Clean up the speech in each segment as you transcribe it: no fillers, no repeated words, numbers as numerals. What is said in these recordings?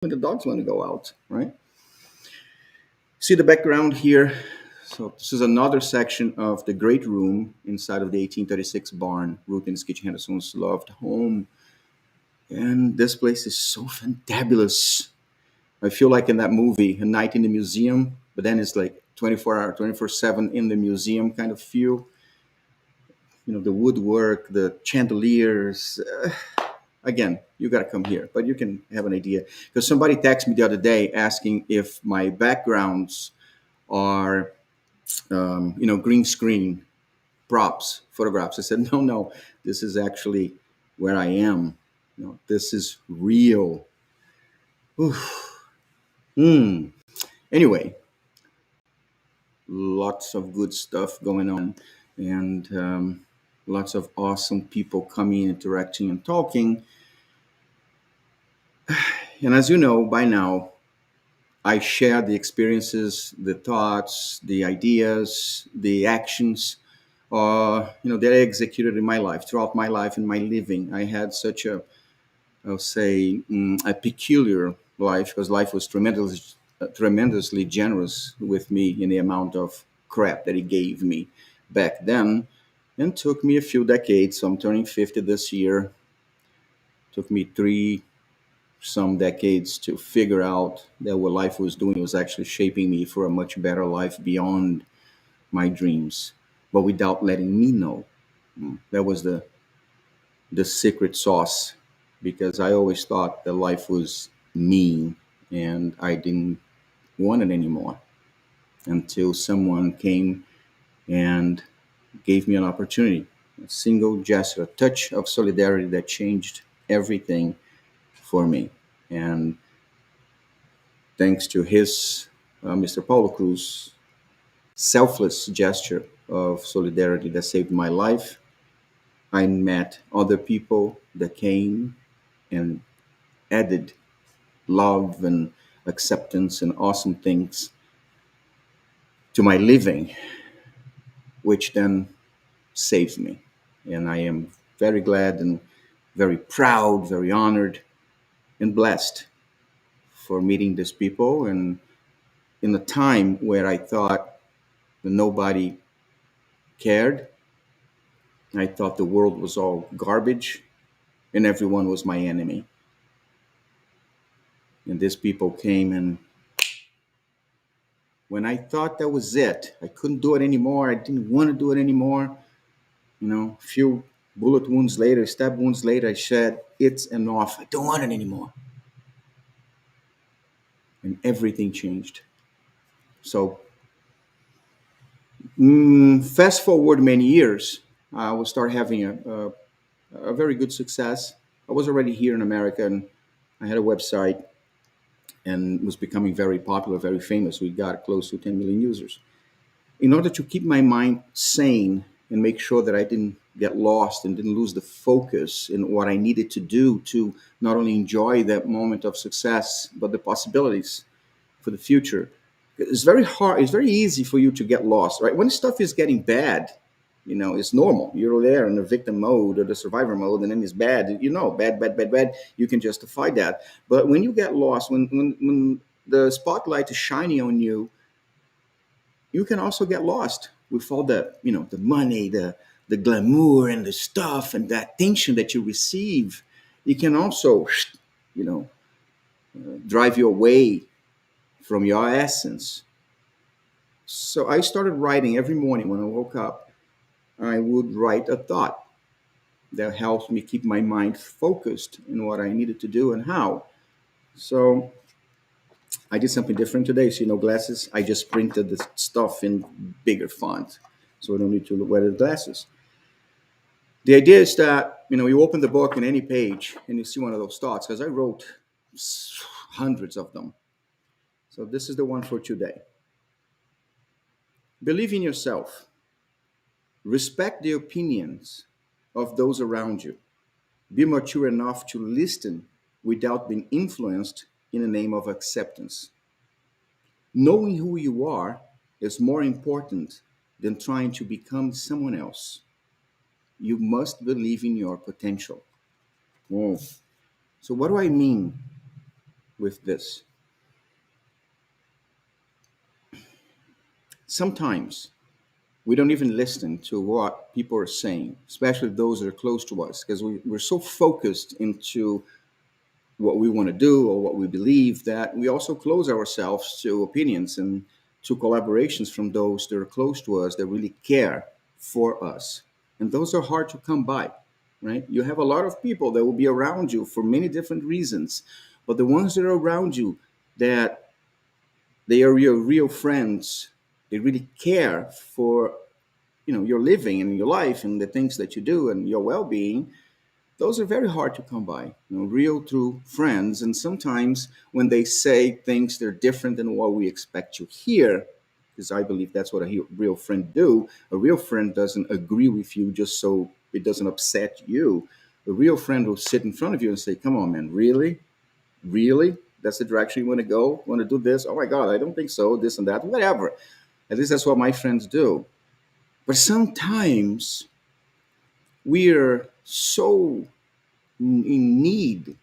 when the dogs want to go out, right? See the background here. So this is another section of the great room inside of the 1836 barn, Ruth and Skitch Henderson's loved home. And this place is so fantabulous. I feel like in that movie, A Night in the Museum, but then it's like 24 hour, 24/7 in the museum kind of feel. The woodwork, the chandeliers. Again, you got to come here, but you can have an idea. Because somebody texted me the other day asking if my backgrounds are, green screen props, photographs. I said, no, no, this is actually where I am. This is real. Oof. Anyway, lots of good stuff going on, and lots of awesome people coming, interacting, and talking. And as you know by now, I share the experiences, the thoughts, the ideas, the actions, that I executed in my life, throughout my life and my living. I had such I'll say, a peculiar life because life was tremendously generous with me in the amount of crap that he gave me back then. And took me a few decades. So I'm turning 50 this year. Took me three some decades to figure out that what life was doing was actually shaping me for a much better life beyond my dreams, but without letting me know. That was the secret sauce, because I always thought that life was mean and I didn't want it anymore until someone came and gave me an opportunity, a single gesture, a touch of solidarity that changed everything for me. And thanks to his, Mr. Paulo Cruz, selfless gesture of solidarity that saved my life, I met other people that came and added love and acceptance and awesome things to my living, which then saves me. And I am very glad and very proud, very honored, and blessed for meeting these people. And in a time where I thought that nobody cared, I thought the world was all garbage and everyone was my enemy. And these people came, and when I thought that was it, I couldn't do it anymore. I didn't want to do it anymore. A few bullet wounds later, stab wounds later, I said, it's enough. I don't want it anymore. And everything changed. So, fast forward many years, I will start having a very good success. I was already here in America, and I had a website and was becoming very popular, very famous. We got close to 10 million users. In order to keep my mind sane and make sure that I didn't get lost and didn't lose the focus in what I needed to do to not only enjoy that moment of success, but the possibilities for the future. It's very hard. It's very easy for you to get lost, right? When stuff is getting bad, it's normal. You're there in the victim mode or the survivor mode, and then it's bad. Bad, bad, bad, bad. You can justify that. But when you get lost, when the spotlight is shining on you, you can also get lost with all the money, the glamour and the stuff and the attention that you receive. It can also, you know, drive you away from your essence. So I started writing every morning when I woke up. I would write a thought that helps me keep my mind focused in what I needed to do and how. So I did something different today. So, glasses, I just printed the stuff in bigger font. So I don't need to wear the glasses. The idea is that, you open the book in any page and you see one of those thoughts, because I wrote hundreds of them. So this is the one for today. Believe in yourself. Respect the opinions of those around you. Be mature enough to listen without being influenced in the name of acceptance. Knowing who you are is more important than trying to become someone else. You must believe in your potential. Oh. So, what do I mean with this. Sometimes we don't even listen to what people are saying, especially those that are close to us, because we're so focused into what we want to do or what we believe that we also close ourselves to opinions and to collaborations from those that are close to us that really care for us. And those are hard to come by, right? You have a lot of people that will be around you for many different reasons, but the ones that are around you that they are your real friends, they really care for your living and your life and the things that you do and your well-being. Those are very hard to come by, real true friends. And sometimes when they say things that are different than what we expect to hear, because I believe that's what a real friend do. A real friend doesn't agree with you just so it doesn't upset you. A real friend will sit in front of you and say, come on, man, really, that's the direction you want to go, want to do this? Oh my God, I don't think so, this and that, whatever. At least that's what my friends do. But sometimes we're so in need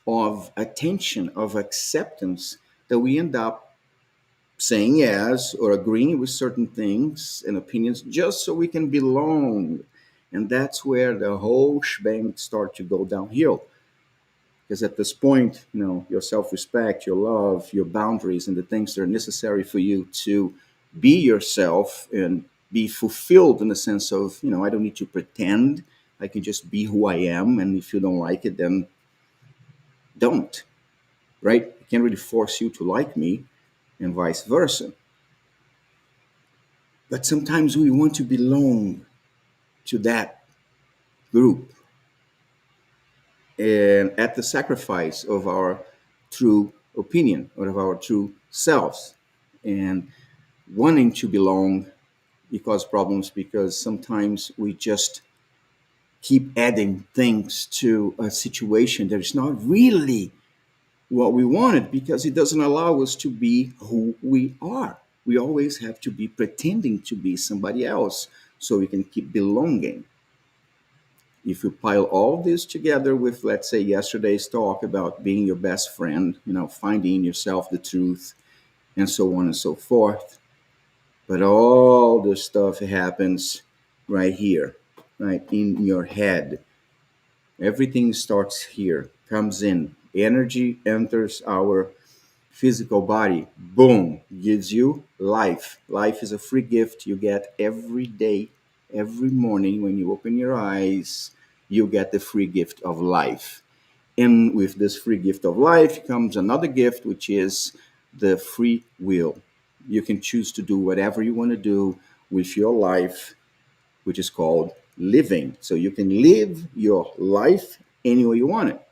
of attention, of acceptance, that we end up saying yes or agreeing with certain things and opinions just so we can belong. And that's where the whole shebang starts to go downhill. Because at this point, your self respect, your love, your boundaries, and the things that are necessary for you to be yourself and be fulfilled in the sense of, I don't need to pretend. I can just be who I am. And if you don't like it, then don't, right? I can't really force you to like me and vice versa. But sometimes we want to belong to that group and at the sacrifice of our true opinion or of our true selves. And wanting to belong cause problems because sometimes we just keep adding things to a situation that is not really what we wanted because it doesn't allow us to be who we are. We always have to be pretending to be somebody else so we can keep belonging. If you pile all this together with, let's say, yesterday's talk about being your best friend, finding in yourself the truth, and so on and so forth, but all this stuff happens right here, right in your head. Everything starts here, comes in. Energy enters our physical body, boom, gives you life. Life is a free gift you get every day, every morning when you open your eyes. You get the free gift of life. And with this free gift of life comes another gift, which is the free will. You can choose to do whatever you want to do with your life, which is called living. So you can live your life any way you want it.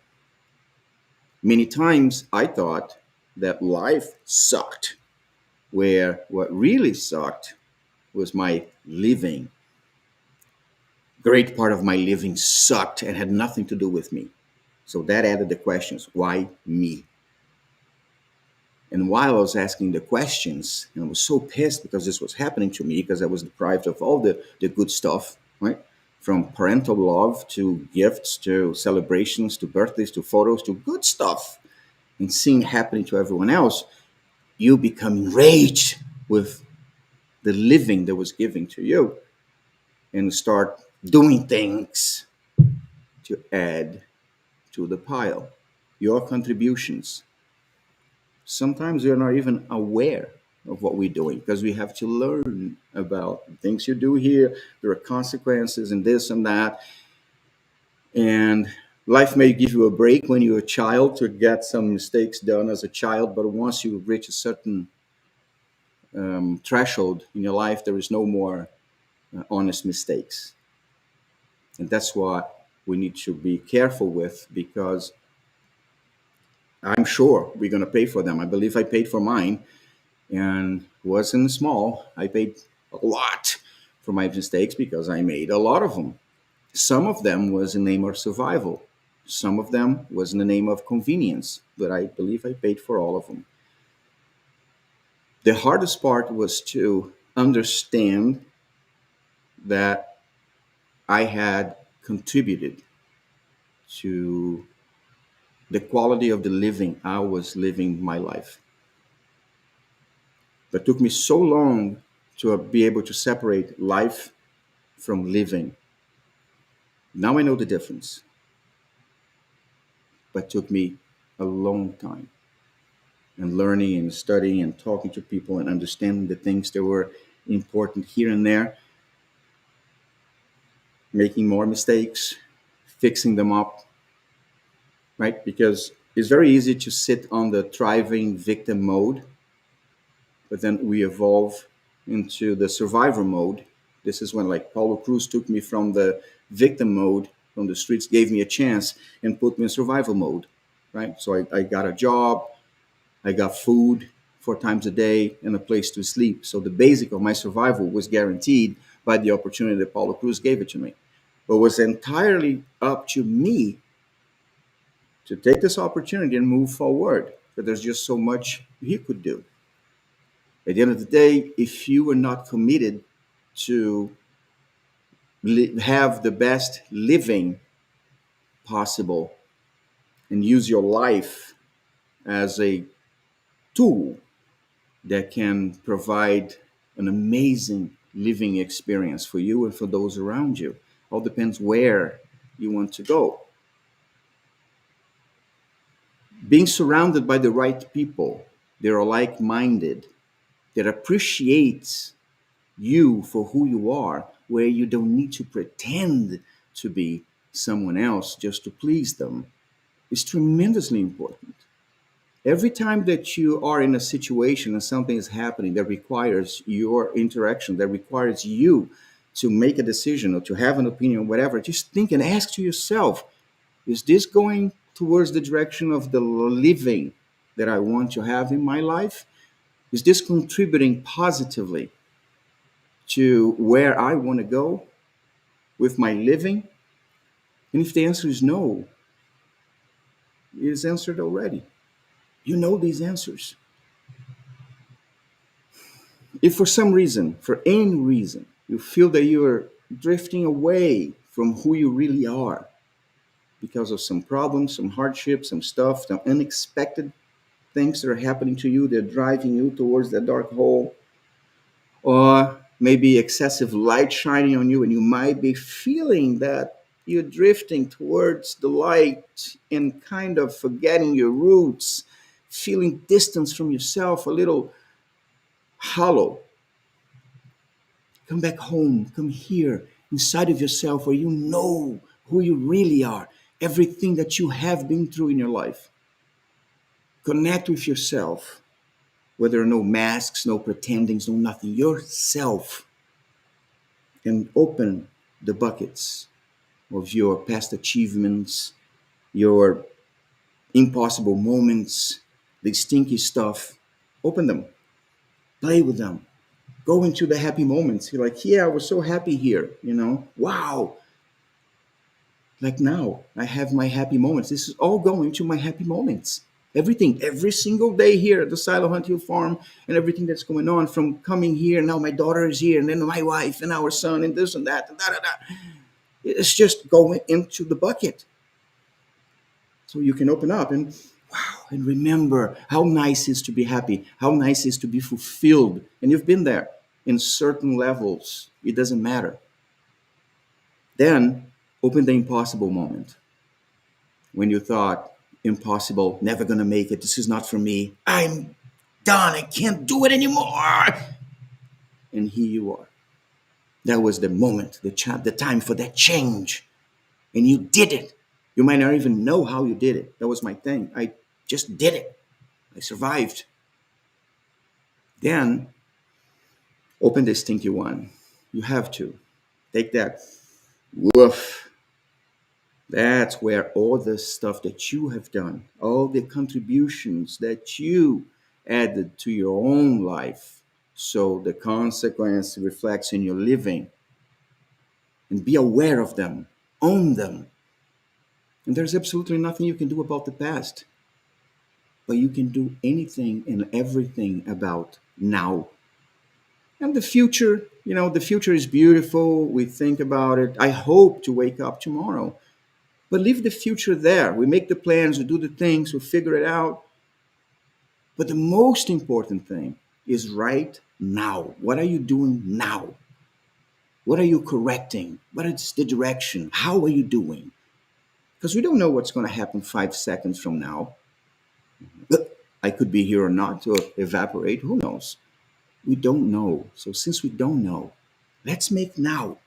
Many times I thought that life sucked, where what really sucked was my living. Great part of my living sucked and had nothing to do with me. So that added the questions, why me? And while I was asking the questions, and I was so pissed because this was happening to me, because I was deprived of all the good stuff, right? From parental love to gifts to celebrations to birthdays to photos to good stuff, and seeing happening to everyone else, you become enraged with the living that was given to you and start doing things to add to the pile. Your contributions. Sometimes we're not even aware of what we're doing because we have to learn about things you do here. There are consequences and this and that. And life may give you a break when you're a child to get some mistakes done as a child, but once you reach a certain threshold in your life, there is no more honest mistakes. And that's what we need to be careful with because I'm sure we're going to pay for them. I believe I paid for mine and wasn't small. I paid a lot for my mistakes because I made a lot of them. Some of them was in the name of survival. Some of them was in the name of convenience, but I believe I paid for all of them. The hardest part was to understand that I had contributed to the quality of the living. I was living my life. But it took me so long to be able to separate life from living. Now I know the difference, but it took me a long time. And learning and studying and talking to people and understanding the things that were important here and there, making more mistakes, fixing them up, right? Because it's very easy to sit on the thriving victim mode, but then we evolve into the survivor mode. This is when, like, Paulo Cruz took me from the victim mode, from the streets, gave me a chance, and put me in survival mode, right? So I got a job, I got food 4 times a day, and a place to sleep. So the basic of my survival was guaranteed by the opportunity that Paulo Cruz gave it to me. But it was entirely up to me to take this opportunity and move forward. But there's just so much he could do. At the end of the day, if you are not committed to have the best living possible and use your life as a tool that can provide an amazing living experience for you and for those around you. All depends where you want to go. Being surrounded by the right people that are like-minded, that appreciates you for who you are, where you don't need to pretend to be someone else just to please them, is tremendously important. Every time that you are in a situation and something is happening that requires your interaction, that requires you to make a decision or to have an opinion, whatever, just think and ask to yourself, is this going towards the direction of the living that I want to have in my life? Is this contributing positively to where I want to go with my living? And if the answer is no, it is answered already. You know these answers. If for some reason, for any reason, you feel that you are drifting away from who you really are because of some problems, some hardships, some stuff, some unexpected things that are happening to you, they're driving you towards that dark hole, or maybe excessive light shining on you, and you might be feeling that you're drifting towards the light and kind of forgetting your roots, feeling distance from yourself, a little hollow. Come back home, come here, inside of yourself where you know who you really are, everything that you have been through in your life. Connect with yourself, where there are no masks, no pretendings, no nothing, yourself, and open the buckets of your past achievements, your impossible moments, the stinky stuff. Open them, play with them, go into the happy moments. You're like, yeah, I was so happy here, wow. Like now, I have my happy moments. This is all going to my happy moments. Everything, every single day here at the Silo Hunt Hill Farm, and everything that's going on from coming here. Now my daughter is here, and then my wife, and our son, and this and that, and da da da. It's just going into the bucket. So you can open up and wow, and remember how nice it is to be happy, how nice it is to be fulfilled. And you've been there in certain levels. It doesn't matter. Then open the impossible moment. When you thought, impossible, never gonna make it, this is not for me, I'm done, I can't do it anymore. And here you are. That was the moment, the time for that change. And you did it. You might not even know how you did it. That was my thing. I just did it. I survived. Then open the stinky one. You have to. Take that. Woof. That's where all the stuff that you have done, all the contributions that you added to your own life, so the consequence reflects in your living. And be aware of them, own them. And there's absolutely nothing you can do about the past, but you can do anything and everything about now. And the future, the future is beautiful. We think about it. I hope to wake up tomorrow. But leave the future there. We make the plans, we do the things, we figure it out. But the most important thing is right now. What are you doing now? What are you correcting? What is the direction? How are you doing? Because we don't know what's going to happen 5 seconds from now. I could be here or not to evaporate. Who knows? We don't know. So since we don't know, let's make now,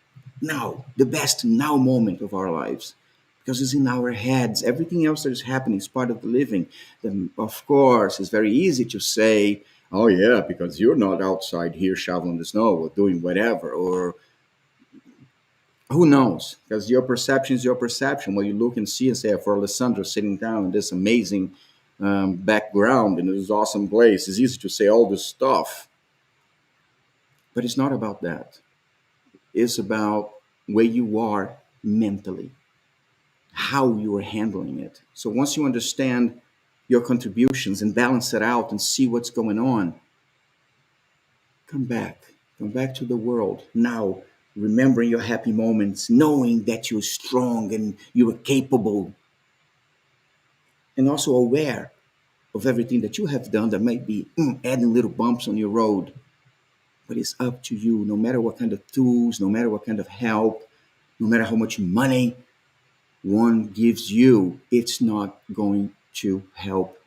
the best now moment of our lives. Because it's in our heads. Everything else that is happening is part of the living. Then, of course, it's very easy to say, oh, yeah, because you're not outside here shoveling the snow or doing whatever. Or who knows? Because your perception is your perception. What you look and see and say, for Alessandro sitting down in this amazing background in this awesome place, it's easy to say all this stuff. But it's not about that. It's about where you are mentally, how you are handling it. So once you understand your contributions and balance it out and see what's going on, come back. Come back to the world now, remembering your happy moments, knowing that you're strong and you are capable, and also aware of everything that you have done that might be adding little bumps on your road. But it's up to you, no matter what kind of tools, no matter what kind of help, no matter how much money one gives you, it's not going to help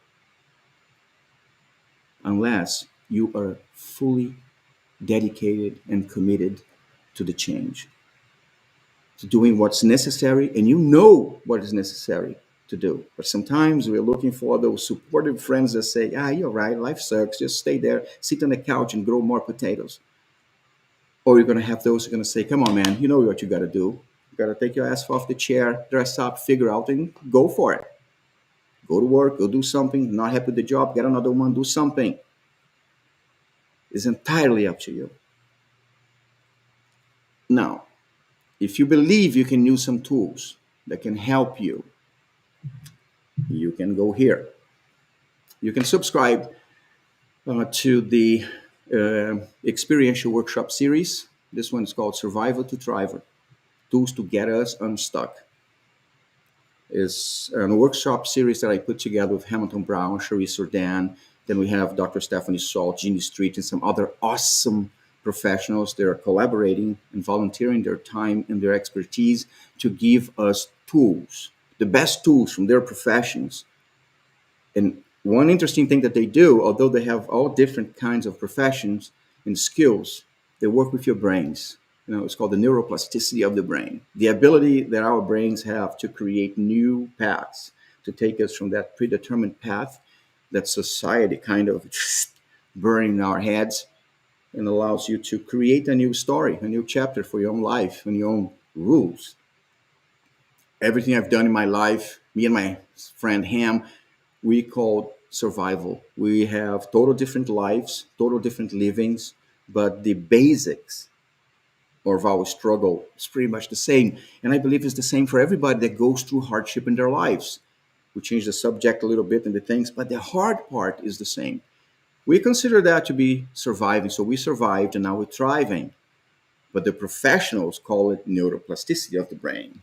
unless you are fully dedicated and committed to the change, to doing what's necessary, and you know what is necessary to do. But sometimes we're looking for those supportive friends that say, you're right, life sucks, just stay there, sit on the couch and grow more potatoes. Or you're going to have those who are going to say, come on, man, you know what you got to do. You got to take your ass off the chair, dress up, figure out, and go for it. Go to work, go do something. Not happy with the job, get another one, do something. It's entirely up to you. Now, if you believe you can use some tools that can help you, you can go here. You can subscribe to the experiential workshop series. This one is called Survival to Thriver, Tools to Get Us Unstuck. It's a workshop series that I put together with Hamilton Brown, Cherise Jordan. Then we have Dr. Stephanie Salt, Jeannie Street, and some other awesome professionals that are collaborating and volunteering their time and their expertise to give us tools, the best tools from their professions. And one interesting thing that they do, although they have all different kinds of professions and skills, they work with your brains. It's called the neuroplasticity of the brain, the ability that our brains have to create new paths, to take us from that predetermined path that society kind of burning in our heads, and allows you to create a new story, a new chapter for your own life and your own rules. Everything I've done in my life, me and my friend Ham, we called survival. We have total different lives, total different livings, but the basics of our struggle is pretty much the same. And I believe it's the same for everybody that goes through hardship in their lives. We change the subject a little bit in the things, but the hard part is the same. We consider that to be surviving. So we survived and now we're thriving. But the professionals call it neuroplasticity of the brain.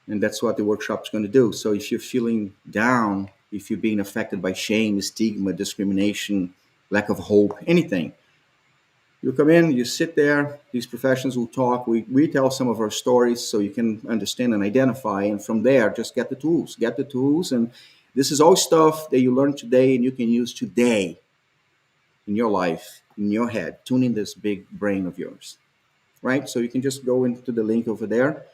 And that's what the workshop's going to do. So if you're feeling down, if you're being affected by shame, stigma, discrimination, lack of hope, anything, you come in, you sit there, these professionals will talk, we tell some of our stories so you can understand and identify, and from there, just get the tools. And this is all stuff that you learn today and you can use today in your life, in your head, tuning this big brain of yours, right? So you can just go into the link over there,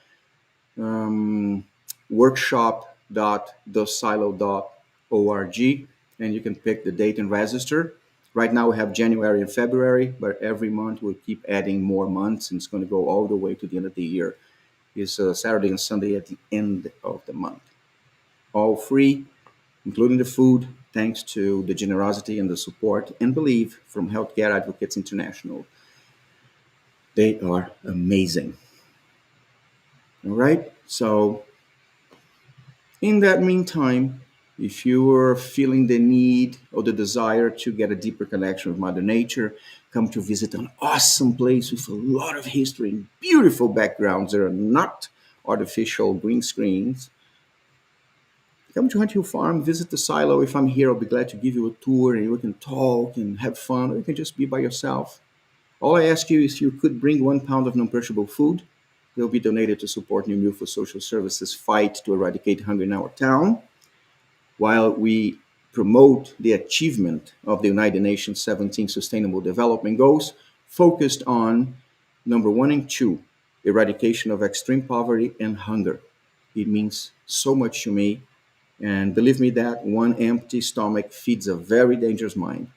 workshop.thesilo.org, and you can pick the date and register. Right now we have January and February, but every month we'll keep adding more months, and it's going to go all the way to the end of the year. It's Saturday and Sunday at the end of the month. All free, including the food, thanks to the generosity and the support and belief from Healthcare Advocates International. They are amazing. All right, so in that meantime, if you're feeling the need or the desire to get a deeper connection with Mother Nature, come to visit an awesome place with a lot of history and beautiful backgrounds that are not artificial green screens. Come to Hunt Hill Farm, visit the silo. If I'm here, I'll be glad to give you a tour and we can talk and have fun, or you can just be by yourself. All I ask you is you could bring 1 pound of non-perishable food. They'll be donated to support New Milford Social Services fight to eradicate hunger in our town, while we promote the achievement of the United Nations 17 Sustainable Development Goals, focused on number 1 and 2, eradication of extreme poverty and hunger. It means so much to me. And believe me that one empty stomach feeds a very dangerous mind.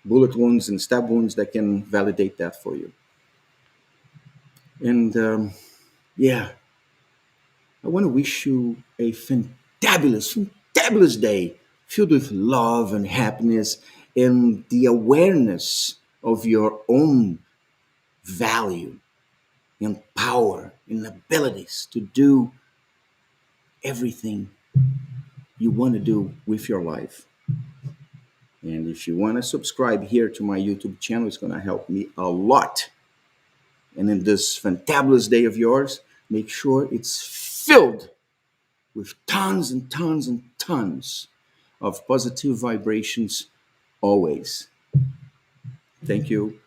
Bullet wounds and stab wounds that can validate that for you. And yeah, I want to wish you a fantabulous day filled with love and happiness and the awareness of your own value and power and abilities to do everything you want to do with your life. And if you want to subscribe here to my YouTube channel, it's going to help me a lot. And in this fantabulous day of yours, make sure it's filled with tons and tons and tons of positive vibrations always. Thank you.